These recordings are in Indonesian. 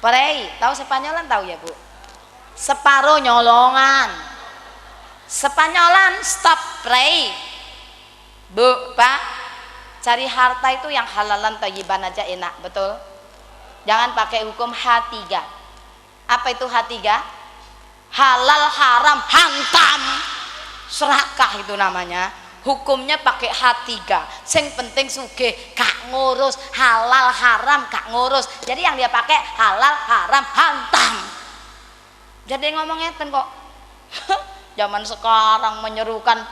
Prei, tahu Sepanyolan tahu ya Bu? Separuh nyolongan. Sepanyolan stop prei. Bu, Pak, cari harta itu yang halalan thayyiban aja enak, betul? Jangan pakai hukum H3. Apa itu H3? Halal haram hantam. Serakah itu namanya. Hukumnya pakai H3. Sing penting sugih gak ngurus, halal haram gak ngurus. Jadi yang dia pakai halal haram hantam. Jadi ngomongnya kok zaman sekarang menyerukan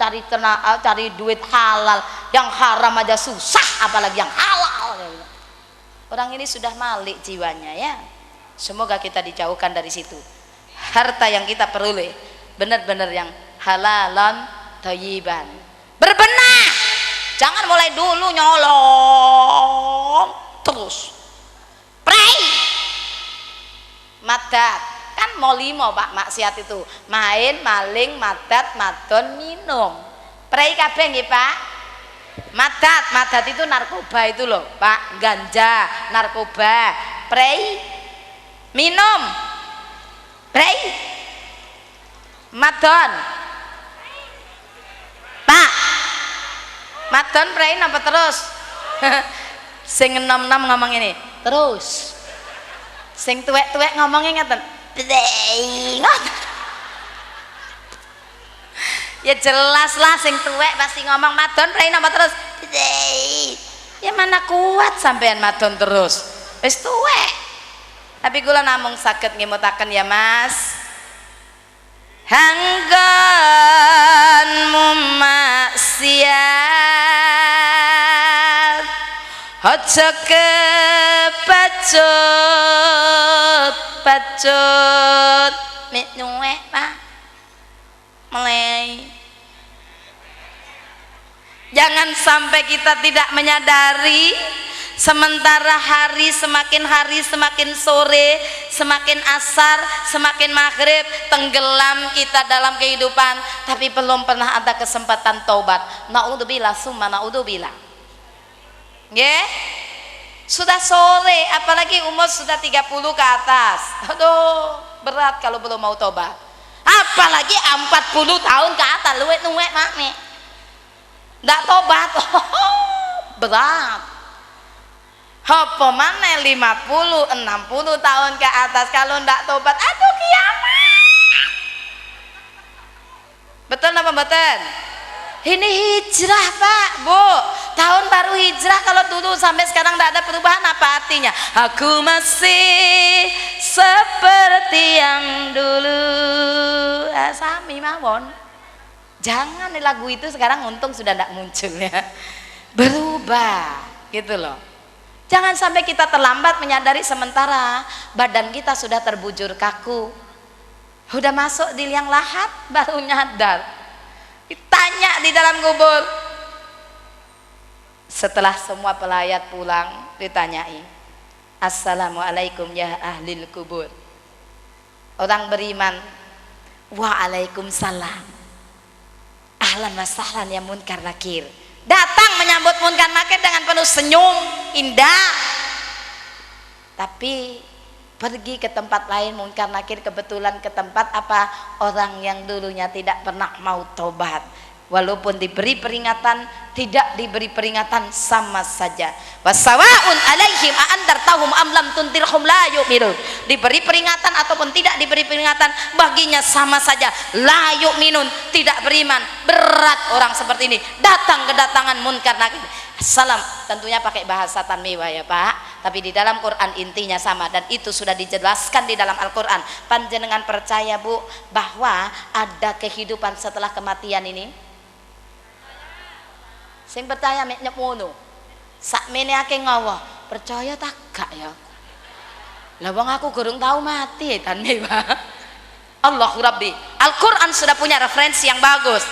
cari duit halal, yang haram aja susah apalagi yang halal. Orang ini sudah malik jiwanya ya. Semoga kita dijauhkan dari situ. Harta yang kita peroleh benar-benar yang halalan thayyiban. Berbenah, jangan mulai dulu nyolong terus pray madat. Kan mau 5 Pak maksiat itu, main, maling, madat, madon, minum. Pray kabeh nggih Pak. Madat itu narkoba itu loh Pak, ganja, narkoba. Pray minum, pray madon Pak. Madon pray apa terus? Sing enom-enom ngomong ini terus, sing tuwek-tuwek ngomongnya ngeten ya jelas lah sing tuwek pasti ngomong madon pray apa terus? Ya mana kuat sampean madon terus, wis tuwek. Tapi kula namung saged ngemutaken ya Mas, hanggonmu maksiat aja kepacut nek nyuwek Pak melei. Jangan sampai kita tidak menyadari, sementara hari semakin sore, semakin asar, semakin maghrib, tenggelam kita dalam kehidupan, tapi belum pernah ada kesempatan taubat. Naudzubillah summa naudzubillah. Nggih? Sudah sore, apalagi umur sudah 30 ke atas. Aduh, berat kalau belum mau taubat. Apalagi 40 tahun ke atas, luwek-luwek makne. Ndak tobat. Berat. Apa mana 50, 60 tahun ke atas kalau ndak tobat, aduh kiamat. Betul apa betul? Ini hijrah Pak, Bu. Tahun baru hijrah, kalau dulu sampai sekarang ndak ada perubahan, apa artinya? Aku masih seperti yang dulu. Sami mawon. Jangan lagu itu sekarang untung sudah ndak muncul ya. Berubah gitu loh. Jangan sampai kita terlambat menyadari, sementara badan kita sudah terbujur kaku, udah masuk di liang lahat baru nyadar. Ditanya di dalam kubur, setelah semua pelayat pulang ditanyai, assalamualaikum ya ahlil kubur. Orang beriman, waalaikumsalam, ahlan wa sahlan ya munkar nakir. Datang menyambut munkar nakir dengan penuh senyum indah. Tapi pergi ke tempat lain, munkar nakir kebetulan ke tempat apa? Orang yang dulunya tidak pernah mau tobat. Walaupun diberi peringatan, tidak diberi peringatan, sama saja. Wasawaun alaihim a'andartahum am lam tuntirhum la yu'minun. Diberi peringatan ataupun tidak diberi peringatan, baginya sama saja, la yu'minun, tidak beriman. Berat orang seperti ini, datang kedatangan munkar nakir. Salam, tentunya pakai bahasa tanmiwah ya Pak, tapi di dalam Quran intinya sama, dan itu sudah dijelaskan di dalam Al-Quran. Panjenengan percaya Bu bahwa ada kehidupan setelah kematian ini? Sing percaya mek nyemono. Sakmene akeh ngawah, percaya tak gak ya? Lah wong aku gurung tahu mati kan Pak. Allahu Rabbi. Al-Qur'an sudah punya referensi yang bagus.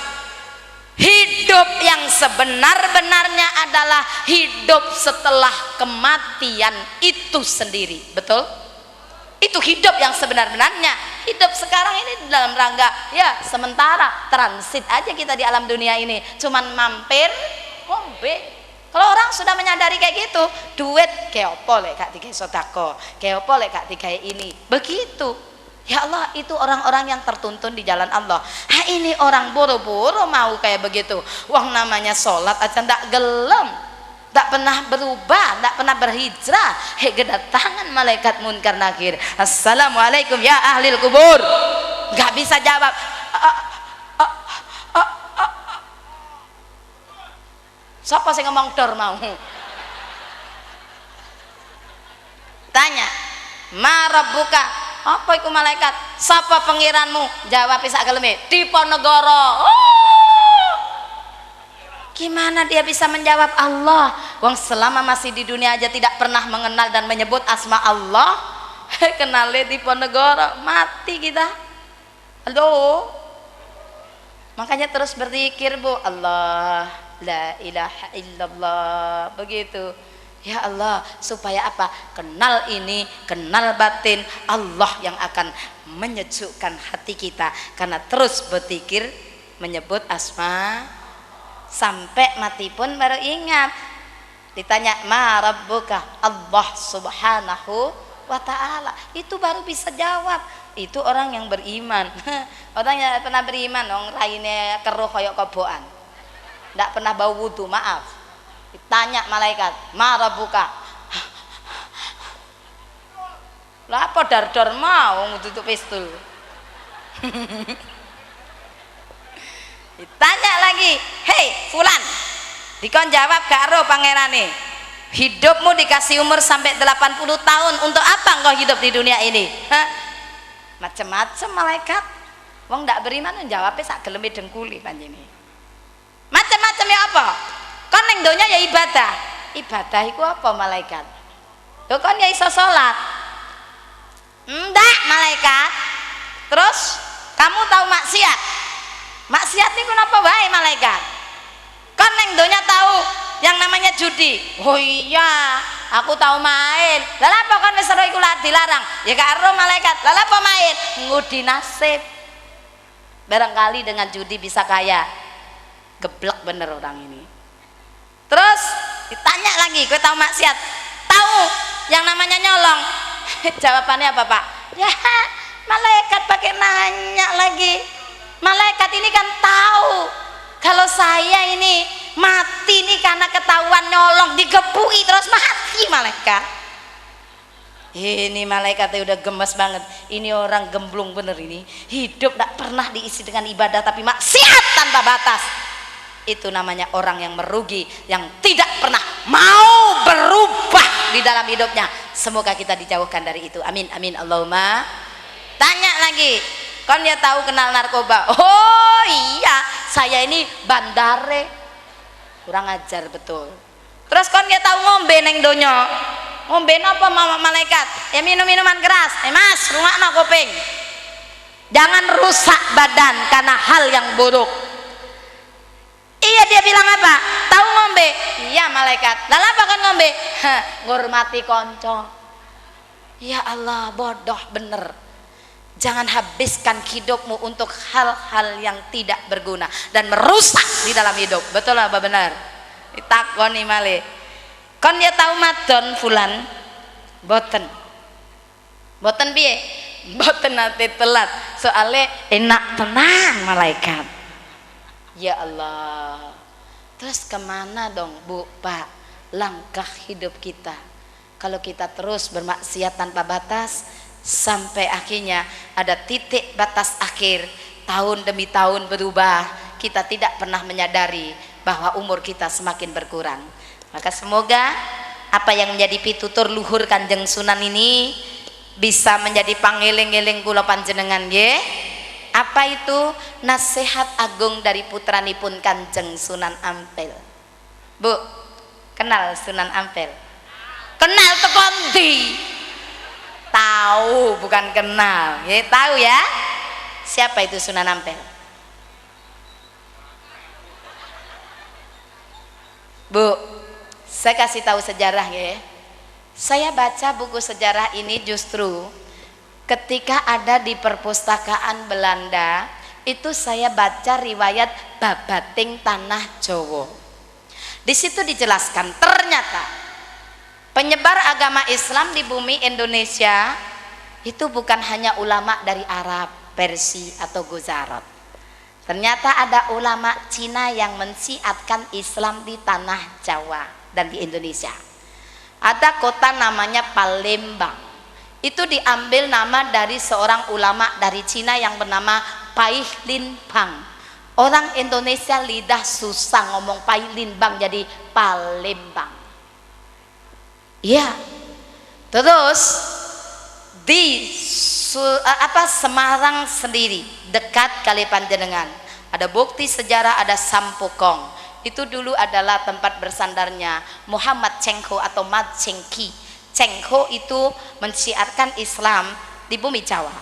Hidup yang sebenar-benarnya adalah hidup setelah kematian itu sendiri. Betul? Itu hidup yang sebenar-benarnya. Hidup sekarang ini dalam rangka ya sementara, transit aja kita di alam dunia ini, cuman mampir ngombe Kalau orang sudah menyadari kayak gitu, duit kayak apa lek gak digawe sedekah, kayak apa lek gak digawe ini. Begitu. Ya Allah, itu orang-orang yang tertuntun di jalan Allah. Ini orang boro-boro mau kayak begitu. Wong namanya sholat aja ndak gelem, ndak pernah berubah, ndak pernah berhijrah. Kedatangan malaikat munkar nakir. Assalamualaikum ya ahlil kubur. Nggak bisa jawab. Siapa sih ngomong dor mau? Tanya, ma rabbuka? Apa iku malaikat? Sapa pengiranmu? Jawab sak geleme, Diponegoro. Oh! Gimana dia bisa menjawab Allah? Wong selama masih di dunia aja tidak pernah mengenal dan menyebut asma Allah. Kenalnya Diponegoro, mati kita. Halo. Makanya terus berzikir Bu, Allah, la ilaha illallah, begitu. Ya Allah, supaya apa? Kenal ini, kenal batin Allah yang akan menyejukkan hati kita karena terus berzikir menyebut asma sampai mati pun baru ingat. Ditanya ma rabbuka, Allah subhanahu wa ta'ala, itu baru bisa jawab. Itu orang yang beriman. Orang yang pernah beriman dong lainnya keruh koyok koboan, tidak pernah bau wudu, maaf. Ditanya malaikat, ma rabbuka? Lah apa dar-dar mau tutup pistol. Ditanya lagi, hei fulan, dikon jawab karo pangerane, hidupmu dikasih umur sampai 80 tahun, untuk apa engkau hidup di dunia ini? Macam-macam malaikat. Wong ndak beriman jawabnya sak geleme dengkuli panjene. Macam-macam ya apa? Kon ning donya ya ibadah. Ibadah iku apa malaikat? Lho kon ya iso salat. Ndak malaikat. Terus kamu tahu maksiat? Maksiat niku napa wae malaikat? Kon ning donya tahu yang namanya judi. Oh iya, aku tahu main. Lah apa kon wis ora iku dilarang? Ya karo malaikat. Lah apa main? Ngudi nasib. Barangkali dengan judi bisa kaya. Geblek bener orang ini. Terus ditanya lagi, gue tahu maksiat? Tahu yang namanya nyolong? Jawabannya apa Pak? Ya malaikat pakai nanya lagi. Malaikat ini kan tahu kalau saya ini mati nih karena ketahuan nyolong, digebuki terus mati malaikat. Ini malaikatnya udah gemes banget. Ini orang gemblung bener ini. Hidup tak pernah diisi dengan ibadah tapi maksiat tanpa batas. Itu namanya orang yang merugi, yang tidak pernah mau berubah di dalam hidupnya. Semoga kita dijauhkan dari itu. Amin amin Allahumma. Tanya lagi, kon ya tahu kenal narkoba? Oh iya, saya ini bandare. Kurang ajar betul. Terus kon ya tahu ngombe neng donyo? Ngombe apa mama malaikat? Ya minum minuman keras. Mas, rungokno kuping. Jangan rusak badan karena hal yang buruk. Iya, dia bilang apa? Tahu ngombe? Iya malaikat. Lalu apa kan ngombe? Ngurmati konco. Ya Allah, bodoh bener. Jangan habiskan hidupmu untuk hal-hal yang tidak berguna dan merusak di dalam hidup. Betul apa benar? Ditakoni malih. Kon ya tahu madon fulan? Boten. Boten piye? Boten nate telat. Soalnya enak tenang malaikat. Ya Allah. Terus kemana dong Bu, Pak, langkah hidup kita kalau kita terus bermaksiat tanpa batas sampai akhirnya ada titik batas akhir, tahun demi tahun berubah, kita tidak pernah menyadari bahwa umur kita semakin berkurang. Maka semoga apa yang menjadi pitutur luhur Kanjeng Sunan ini bisa menjadi pangeling-eling kula panjenengan nggih. Apa itu? Nasihat agung dari putranipun Kanjeng Sunan Ampel. Bu, kenal Sunan Ampel? Kenal tekan ndi? Tahu, bukan kenal. Ya, tahu ya? Siapa itu Sunan Ampel? Bu, saya kasih tahu sejarah ya. Saya baca buku sejarah ini justru ketika ada di perpustakaan Belanda, itu saya baca riwayat Babating Tanah Jawa. Di situ dijelaskan ternyata penyebar agama Islam di bumi Indonesia itu bukan hanya ulama dari Arab, Persia atau Gujarat. Ternyata ada ulama Cina yang mensiatkan Islam di tanah Jawa dan di Indonesia. Ada kota namanya Palembang. Itu diambil nama dari seorang ulama dari Cina yang bernama Pai Lin Bang. Orang Indonesia lidah susah ngomong Pai Lin Bang jadi Palembang. Iya. Terus di Semarang sendiri dekat Kali Panjenengan ada bukti sejarah, ada Sampokong. Itu dulu adalah tempat bersandarnya Muhammad Cheng Ho atau Mat Cheng Ki. Cheng Ho itu mensiarkan Islam di bumi Jawa.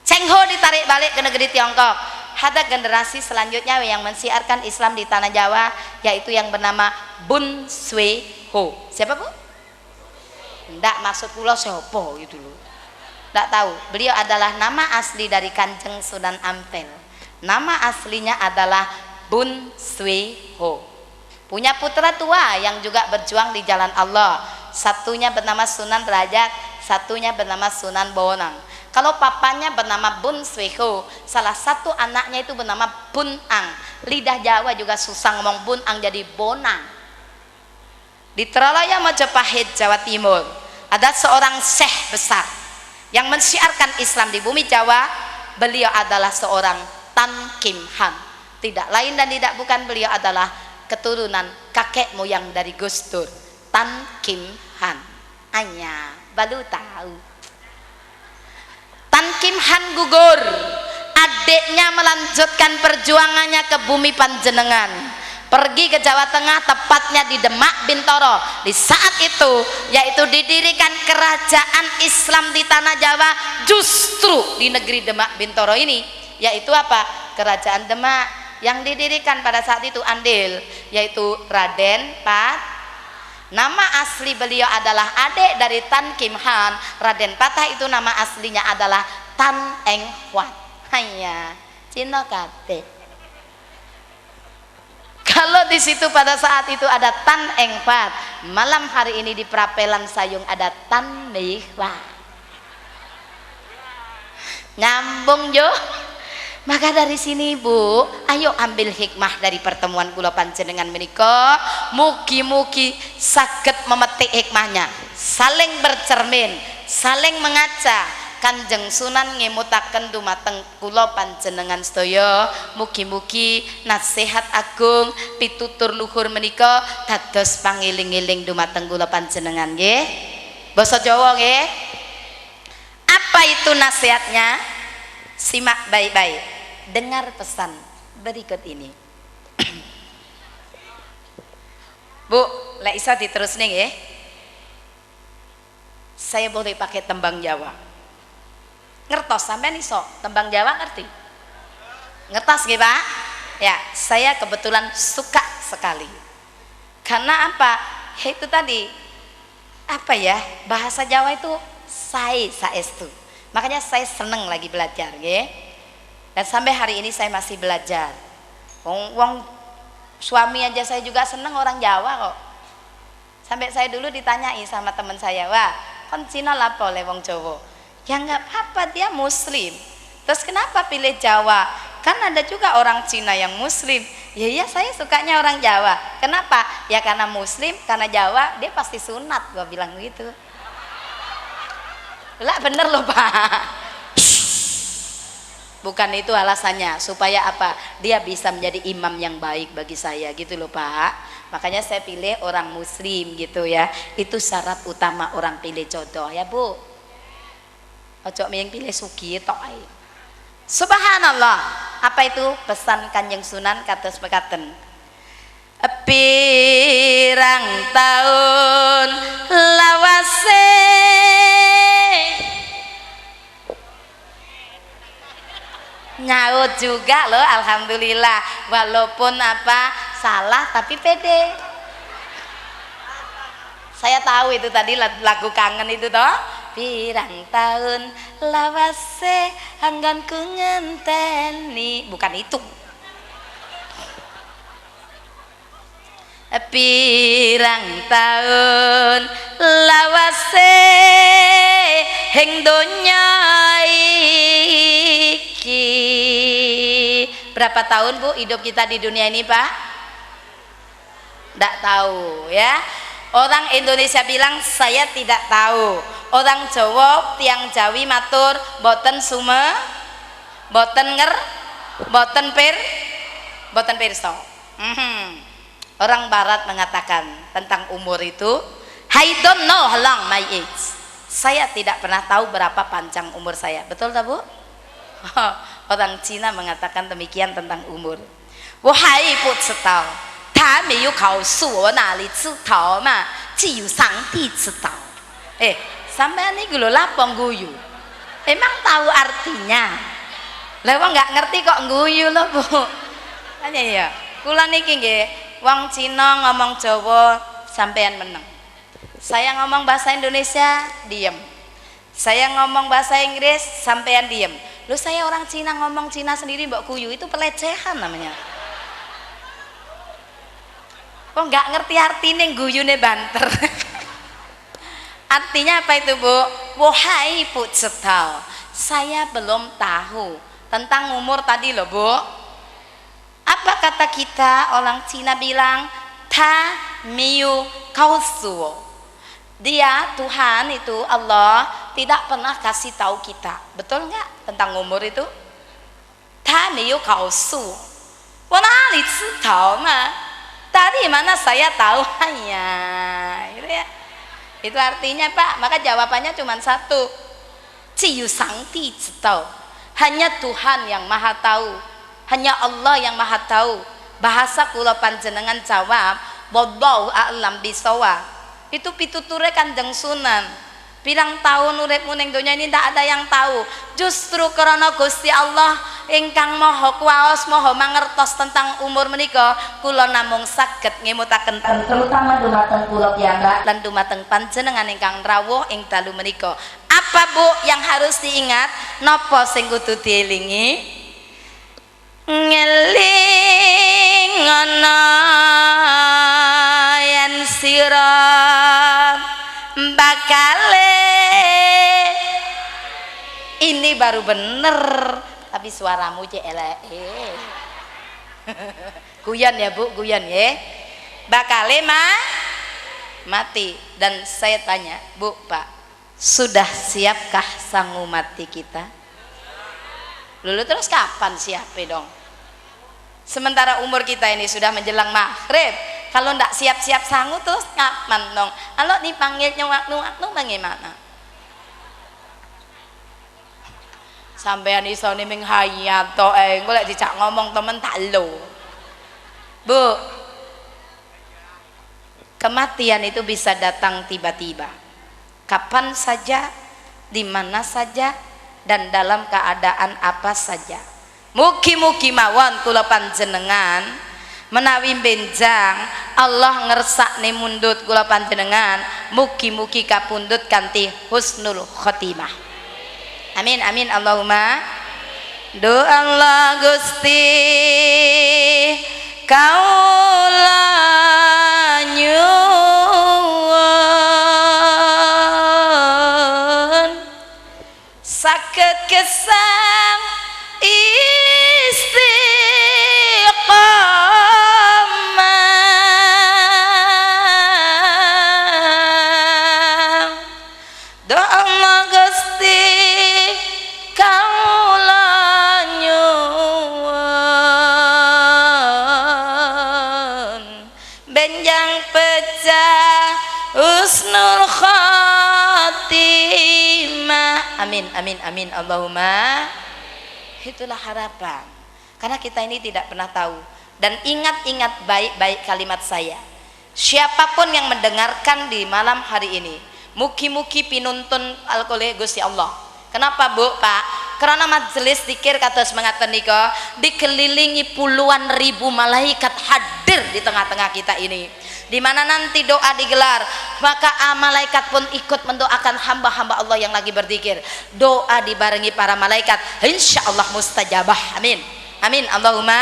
Cheng Ho ditarik balik ke negeri Tiongkok. Ada generasi selanjutnya yang mensiarkan Islam di tanah Jawa, yaitu yang bernama Bun Swee Ho. Siapa Bu? Ndak, maksud pulau siapa itu loh. Ndak tahu. Beliau adalah nama asli dari Kanjeng Sunan Ampel. Nama aslinya adalah Bun Swee Ho. Punya putra tua yang juga berjuang di jalan Allah. Satunya bernama Sunan Derajat, satunya bernama Sunan Bonang. Kalau papanya bernama Bun Swee Ho, salah satu anaknya itu bernama Bun Ang. Lidah Jawa juga susah ngomong Bun Ang jadi Bonang. Di Troloya Mojopahit, Jawa Timur, ada seorang syekh besar yang mensiarkan Islam di bumi Jawa. Beliau adalah seorang Tan Kim Han. Tidak lain dan tidak bukan, beliau adalah keturunan kakek moyang dari Gus Dur, Tan Kim Han. Anya baru tahu. Tan Kim Han gugur, adiknya melanjutkan perjuangannya ke bumi Panjenengan, pergi ke Jawa Tengah, tepatnya di Demak Bintoro. Di saat itu yaitu didirikan kerajaan Islam di tanah Jawa, justru di negeri Demak Bintoro ini, yaitu apa? Kerajaan Demak. Yang didirikan pada saat itu andil, yaitu Raden Pat. Nama asli beliau adalah adik dari Tan Kim Han. Raden Patah itu nama aslinya adalah Tan Eng Huat. Hanya Cina kate. Kalau di situ pada saat itu ada Tan Eng Huat, malam hari ini di Prapelan Sayung ada Tan Mei Hua. Nyambung jo. Maka dari sini Bu, ayo ambil hikmah dari pertemuan kula panjenengan menika. Mugi-mugi saged memetik hikmahnya, saling bercermin, saling mengaca. Kanjeng Sunan ngemutaken dumateng kula panjenengan sedaya, mugi-mugi nasihat agung pitutur luhur menika dados pangiling-iling dumateng kula panjenengan nggih. Basa Jawa nggih. Apa itu nasihatnya? Simak baik-baik, dengar pesan berikut ini. Bu, lek iso diterus nih ya. Saya boleh pakai tembang Jawa. Ngertos sampean iso tembang Jawa ngerti? Ngertos nggih Pak? Ya, saya kebetulan suka sekali. Karena apa? Itu tadi apa ya? Bahasa Jawa itu saestu. Makanya saya seneng lagi belajar ya. Dan sampai hari ini saya masih belajar. Wong suami aja saya juga seneng orang Jawa kok. Sampai saya dulu ditanyai sama teman saya, wah kon Cina lapo le wong Jawa. Ya nggak apa-apa, dia muslim. Terus kenapa pilih Jawa? Kan ada juga orang Cina yang muslim. Ya iya, saya sukanya orang Jawa. Kenapa? Ya karena muslim, karena Jawa dia pasti sunat, gua bilang gitu. Lah bener loh Pak. Bukan itu alasannya, supaya apa? Dia bisa menjadi imam yang baik bagi saya gitu loh Pak. Makanya saya pilih orang muslim gitu ya. Itu syarat utama orang pilih jodoh ya Bu. Ojo yang pilih sugi tok ae. Subhanallah. Apa itu pesan Kanjeng Sunan kados mekaten? Pirang tahun lawase nyaut juga loh, alhamdulillah. Walaupun apa salah tapi pede. Saya tahu itu tadi lagu kangen itu toh. Pirang tahun lawase anggonku ngenteni, bukan itu. pirang taun lawase hing donya iki. Berapa tahun Bu hidup kita di dunia ini Pak? Tidak tahu ya. Orang Indonesia bilang saya tidak tahu. Orang Jawa, tiang Jawi matur boten sume, boten boten pirsa. Orang Barat mengatakan tentang umur itu, I don't know how long my age. Saya tidak pernah tahu berapa panjang umur saya. Betul tak Bu? Orang Cina mengatakan demikian tentang umur. Wahai put setau, ta mei you kao su wo na li zi tao ma, ji yu sang di zi tao. Sampean iki lho lapong guyu. Emang tahu artinya? Lah wong nggak ngerti kok guyu lho Bu. Hanya ya. Kula niki nggih, wong Cina ngomong Jawa sampean meneng. Saya ngomong bahasa Indonesia diem. Saya ngomong bahasa Inggris sampean diem. Lu saya orang Cina ngomong Cina sendiri mbok guyu, itu pelecehan namanya. Kok nggak ngerti artinya guyune banter. Artinya apa itu Bu? Wahai put setau, saya belum tahu tentang umur tadi loh Bu. Apa kata kita orang Cina bilang ta miu kausuo. Dia Tuhan itu Allah tidak pernah kasih tahu kita. Betul nggak tentang umur itu? Ta miu kausuo. Wana li ci tao ma. Tadi mana saya tahu hanya gitu ya. Itu artinya Pak, maka jawabannya cuma satu. Ci yu sang di ci tao. Hanya Tuhan yang Maha tahu. Hanya Allah yang Maha tahu. Bahasa kula panjenengan jawab, wallahu a'lam bisawab. Itu pituture Kanjeng Sunan. Pirang tahun uripmu ning donya ini ndak ada yang tahu. Justru karena Gusti Allah ingkang Maha Kuwaos, Maha mangertos tentang umur menika, kula namung saged ngemutaken terutama dumateng kula piyambak lan dumateng panjenengan ingkang rawuh ing dalu menika. Apa Bu yang harus diingat? Napa sing kudu dielingi? Ngeling ana yen sira bakale ini baru bener, tapi suaramu cek elek. Guyon ya Bu, guyon ya. Bakale mati. Dan saya tanya Bu, Pak, sudah siapkah sangu mati kita? Lalu terus kapan siapnya dong? Sementara umur kita ini sudah menjelang maghrib. Kalau ndak siap-siap sangu terus kapan dong? Kalau dipanggil waktu bagaimana? Sampean iso niming hayat to engko lek dicak ngomong temen tak lo. Bu, kematian itu bisa datang tiba-tiba. Kapan saja, di mana saja, dan dalam keadaan apa saja. Mugi-mugi mawon kula panjenengan menawi benjang Allah ngersakne mundut kula panjenengan, mugi-mugi kapundhut kanthi husnul khotimah. Amin amin Allahumma. Doa Allah Gusti kaula nyuwun saged gesang istiqamah. Doa Allah Gusti kaula nyuwun benjang pecah husnul khotimah. Amin amin amin Allahumma. Itulah harapan, karena kita ini tidak pernah tahu. Dan ingat-ingat baik-baik kalimat saya, siapapun yang mendengarkan di malam hari ini, mugi-mugi pinuntun alkole Gusti Allah. Kenapa Bu, Pak? Karena majelis zikir kados mengaten nika dikelilingi puluhan ribu malaikat hadir di tengah-tengah kita ini. Di mana nanti doa digelar, maka malaikat pun ikut mendoakan hamba-hamba Allah yang lagi berzikir. Doa dibarengi para malaikat, insya Allah mustajabah. Amin amin Allahumma.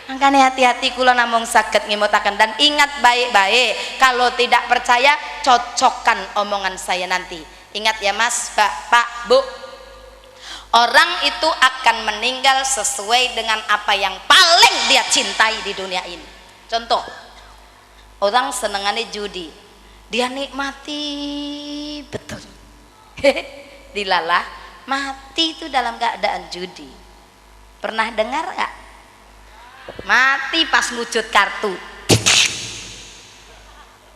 Makanya hati-hati kula namung saged ngimutaken, dan ingat baik-baik, kalau tidak percaya cocokkan omongan saya nanti. Ingat ya Mas, Pak, Bu, orang itu akan meninggal sesuai dengan apa yang paling dia cintai di dunia ini. Contoh, orang senengannya judi, dia nikmati betul. Dilalah mati itu dalam keadaan judi. Pernah dengar nggak? Mati pas ngujud kartu.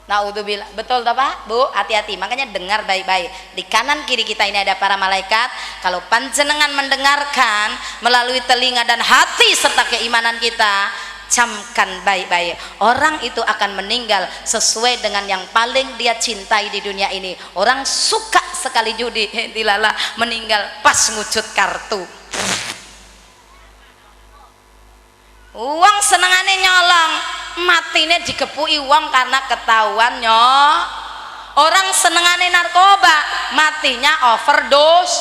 Naudzubillah. Betul tak Pak? Bu, hati-hati. Makanya dengar baik-baik. Di kanan kiri kita ini ada para malaikat. Kalau panjenengan mendengarkan melalui telinga dan hati serta keimanan kita, camkan baik-baik. Orang itu akan meninggal sesuai dengan yang paling dia cintai di dunia ini. Orang suka sekali judi, dilala meninggal pas ngujud kartu. Uang senengane nyolong, matine digepuki uang karena ketahuannya. Orang senengane narkoba, matinya overdose,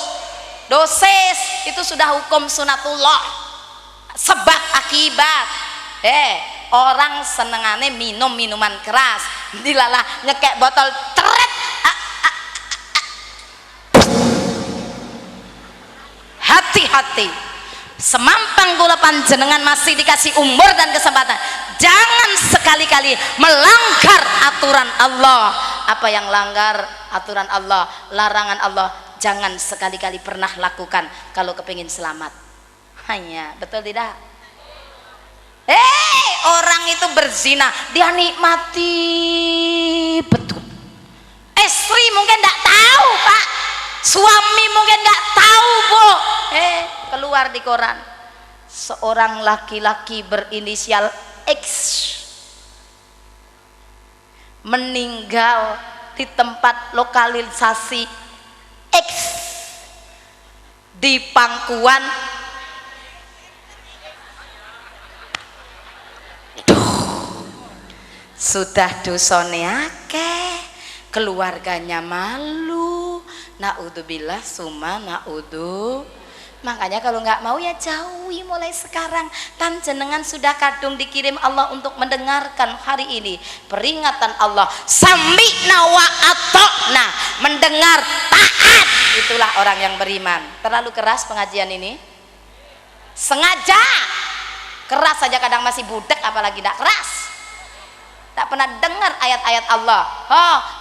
dosis. Itu sudah hukum sunatullah, sebab akibat. Orang senengane minum minuman keras, dilalah nyekek botol teret. Hati-hati. Semampang kula panjenengan masih dikasih umur dan kesempatan, jangan sekali-kali melanggar aturan Allah. Apa yang langgar aturan Allah, larangan Allah, jangan sekali-kali pernah lakukan kalau kepingin selamat. Hanya, betul tidak? Orang itu berzina, dia nikmati betul. Istri mungkin tidak tahu Pak, suami mungkin nggak tahu Bu. Keluar di koran, seorang laki-laki berinisial X meninggal di tempat lokalisasi X di pangkuan. Sudah dosane akeh, keluarganya malu. Naudzubillah summa naudzu. Makanya kalau nggak mau ya jauhi mulai sekarang. Panjenengan sudah kadung dikirim Allah untuk mendengarkan hari ini peringatan Allah. Sami'na wa ata'na, mendengar taat. Itulah orang yang beriman. Terlalu keras pengajian ini? Sengaja keras saja, kadang masih budak apalagi tidak keras. Tak pernah dengar ayat-ayat Allah.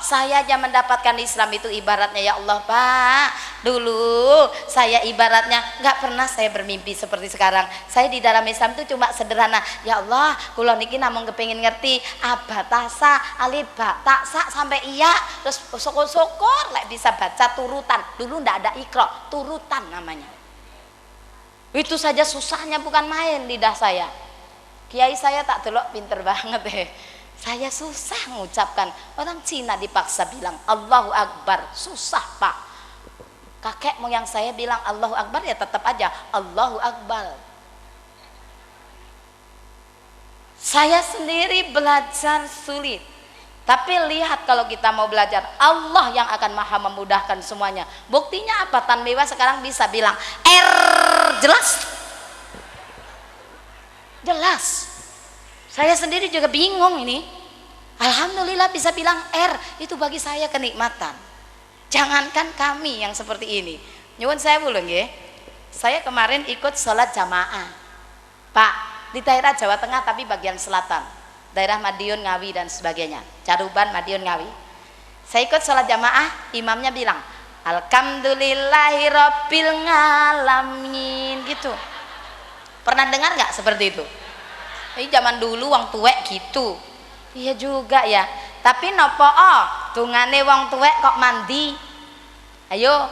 Saya aja mendapatkan Islam itu ibaratnya, ya Allah Pak, dulu saya ibaratnya nggak pernah saya bermimpi seperti sekarang. Saya di dalam Islam itu cuma sederhana, ya Allah kula niki namung kepengin ngerti abatasa alif ba ta sa sampai iya, terus syukur-syukur lek bisa baca turutan. Dulu ndak ada iqra, turutan namanya. Itu saja susahnya bukan main lidah saya. Kiai saya tak delok pinter banget Saya susah mengucapkan. Orang Cina dipaksa bilang Allahu Akbar, susah Pak. Kakek moyang saya bilang Allahu Akbar, ya tetap aja Allahu Akbar. Saya sendiri belajar sulit, tapi lihat kalau kita mau belajar, Allah yang akan maha memudahkan semuanya. Buktinya apa? Tan Mewa sekarang bisa bilang R, jelas? Jelas. Saya sendiri juga bingung ini. Alhamdulillah bisa bilang R, itu bagi saya kenikmatan. Jangankan kami yang seperti ini. Nyuwun saya bulung ya. Saya kemarin ikut sholat jamaah Pak, di daerah Jawa Tengah tapi bagian selatan, daerah Madiun, Ngawi dan sebagainya, Caruban, Madiun, Ngawi. Saya ikut sholat jamaah, imamnya bilang Alhamdulillahirabbil ngalamin gitu. Pernah dengar nggak seperti itu? Ini zaman dulu wong tuwek gitu. Iya juga ya. Tapi nopo tungane wong tuwek kok mandi? Ayo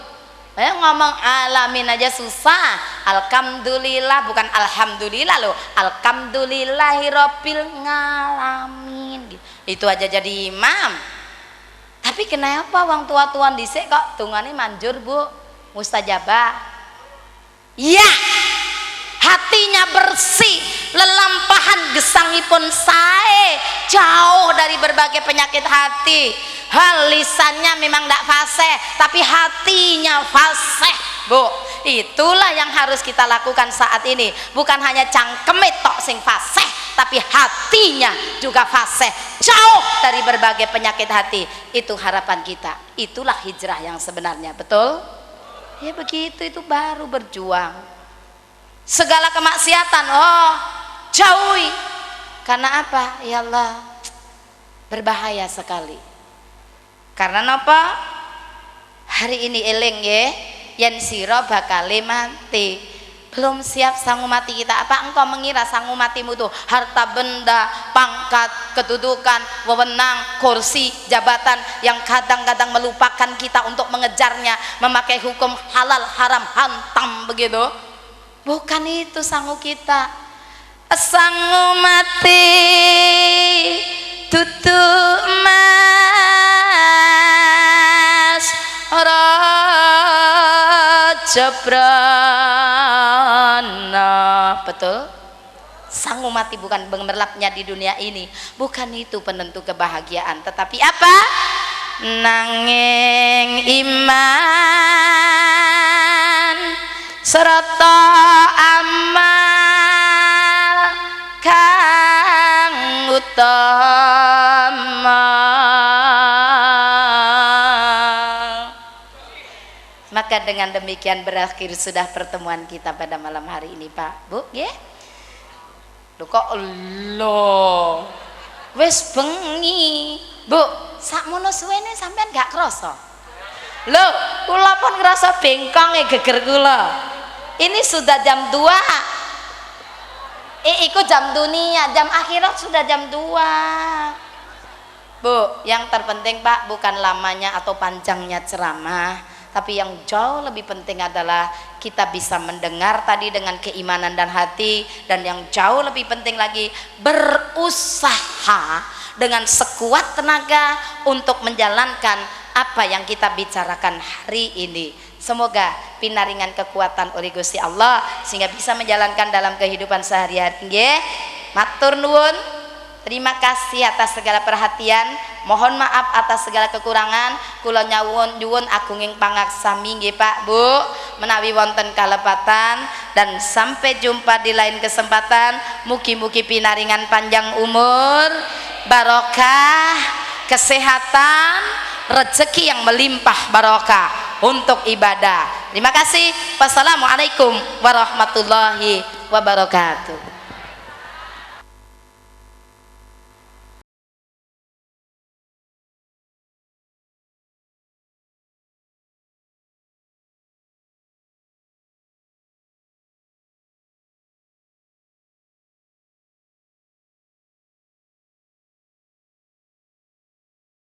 ngomong alamin aja susah. Alhamdulillah, bukan alhamdulillah loh. Alhamdulillahirabbil ngalamin. Itu aja jadi imam. Tapi kenapa wong tua-tuan dhisik kok tungane manjur Bu? Mustajabah. Iya. Hatinya bersih, lelampahan gesangipun sae, jauh dari berbagai penyakit hati. Lisannya memang tidak fasih, tapi hatinya fasih Bu. Itulah yang harus kita lakukan saat ini. Bukan hanya cangkeme tok sing fasih, tapi hatinya juga fasih, jauh dari berbagai penyakit hati. Itu harapan kita. Itulah hijrah yang sebenarnya, betul? Ya begitu, itu baru berjuang. Segala kemaksiatan, oh jauhi. Karena apa? Ya Allah, berbahaya sekali. Karena apa? Hari ini eling ya, yen sira bakal mati. Belum siap sanggup mati kita. Apa engkau mengira sanggup matimu tuh harta benda, pangkat, kedudukan, wewenang, kursi, jabatan yang kadang-kadang melupakan kita untuk mengejarnya, memakai hukum halal haram hantam begitu? Bukan itu sanggup kita. Sanggup mati tutup mas Rajabrana, betul? Sanggup mati bukan gemerlapnya di dunia ini, bukan itu penentu kebahagiaan, tetapi apa? Nanging iman serta amal kang utama. Maka dengan demikian berakhir sudah pertemuan kita pada malam hari ini, Pak, Bu, ya. Lho kok lo wis bengi, Bu, sakmono suwene sampean gak krasa? Lho, kula pun ngerasa bengkong geger kula. Ini sudah jam 2. Iku jam dunia, jam akhirat sudah jam 2. Bu, yang terpenting Pak bukan lamanya atau panjangnya ceramah, tapi yang jauh lebih penting adalah kita bisa mendengar tadi dengan keimanan dan hati, dan yang jauh lebih penting lagi berusaha dengan sekuat tenaga untuk menjalankan apa yang kita bicarakan hari ini. Semoga pinaringan kekuatan oleh Gusti Allah sehingga bisa menjalankan dalam kehidupan sehari-hari. Nggih, matur nuwun. Terima kasih atas segala perhatian. Mohon maaf atas segala kekurangan. Kula nyuwun agunging pangaksami nggih Pak Bu, menawi wonten kalepatan, dan sampai jumpa di lain kesempatan. Mugi-mugi pinaringan panjang umur, barokah, kesehatan, rezeki yang melimpah barokah untuk ibadah. Terima kasih. Wassalamualaikum warahmatullahi wabarakatuh.